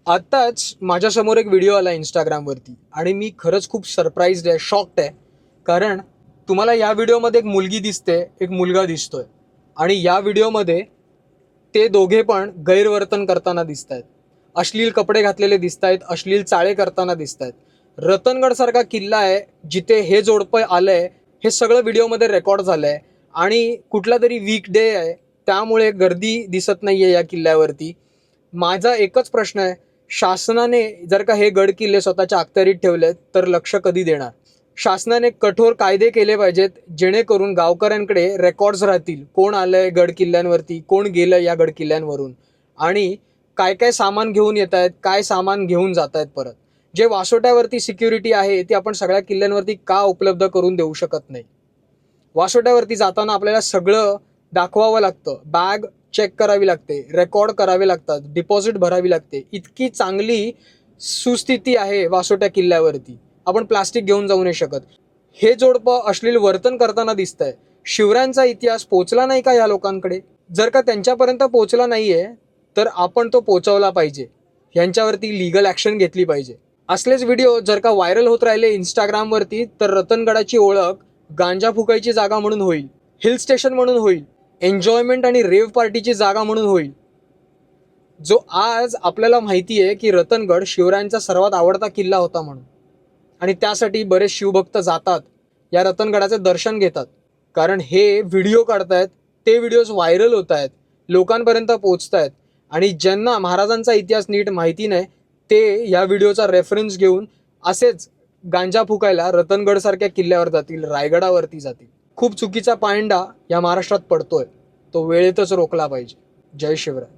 आत्ताच माझ्यासमोर एक व्हिडिओ आला इंस्टाग्रामवरती आणि मी खरंच खूप सरप्राईज्ड आहे, शॉक्ड आहे. कारण तुम्हाला या व्हिडिओमध्ये एक मुलगी दिसते, एक मुलगा दिसतोय आणि या व्हिडिओमध्ये ते दोघे पण गैरवर्तन करताना दिसत आहेत. अश्लील कपडे घातलेले दिसत आहेत, अश्लील चाळे करताना दिसत आहेत. रतनगडसारखा किल्ला आहे जिथे हे जोडपं आलंय, हे सगळं व्हिडिओमध्ये रेकॉर्ड झालंय आणि कुठला तरी वीक डे आहे त्यामुळे गर्दी दिसत नाहीये या किल्ल्यावरती. माझा एकच प्रश्न आहे, शासनाने जर का हे गड किल्ले स्वतःच्या अखत्यारीत ठेवलेत तर लक्ष कधी देणार? शासनाने कठोर कायदे केले पाहिजेत जेणेकरून गावकऱ्यांकडे रेकॉर्ड्स राहतील, कोण आलंय गड किल्ल्यांवरती, कोण गेलं या गड किल्ल्यांवरून आणि काय काय सामान घेऊन येत आहेत, काय सामान घेऊन जात आहेत परत. जे वासोट्यावरती सिक्युरिटी आहे ती आपण सगळ्या किल्ल्यांवरती का उपलब्ध करून देऊ शकत नाही? वासोट्यावरती जाताना आपल्याला सगळं दाखवावं लागतं, बॅग चेक करावी लागते, रेकॉर्ड करावे लागतात, डिपॉझिट भरावी लागते. इतकी चांगली सुस्थिती आहे वासोट्या किल्ल्यावरती, आपण प्लास्टिक घेऊन जाऊ नाही शकत. हे जोडपं अश्लील वर्तन करताना दिसतंय. शिवरायांचा इतिहास पोचला नाही का या लोकांकडे? जर का त्यांच्यापर्यंत पोचला नाहीये तर आपण तो पोचवला पाहिजे, यांच्यावरती लीगल ॲक्शन घेतली पाहिजे. असलेच व्हिडिओ जर का व्हायरल होत राहिले इंस्टाग्रामवरती तर रतनगडाची ओळख गांजा फुकायची जागा म्हणून होईल, हिल स्टेशन म्हणून होईल, एन्जॉयमेंट आणि रेव्ह पार्टीची जागा म्हणून होईल. जो आज आपल्याला माहिती आहे की रतनगड शिवरायांचा सर्वात आवडता किल्ला होता म्हणून, आणि त्यासाठी बरेच शिवभक्त जातात, या रतनगडाचे दर्शन घेतात. कारण हे व्हिडिओ काढतायत, ते व्हिडिओज व्हायरल होत आहेत, लोकांपर्यंत पोचत आहेत आणि ज्यांना महाराजांचा इतिहास नीट माहिती नाही ते या व्हिडिओचा रेफरन्स घेऊन असेच गांजा फुकायला रतनगडसारख्या किल्ल्यावर जातील, रायगडावरती जातील. खूप चुकीचा पायंडा या महाराष्ट्रात पडतोय, तो वेळेतच रोखला पाहिजे. जय शिवराय.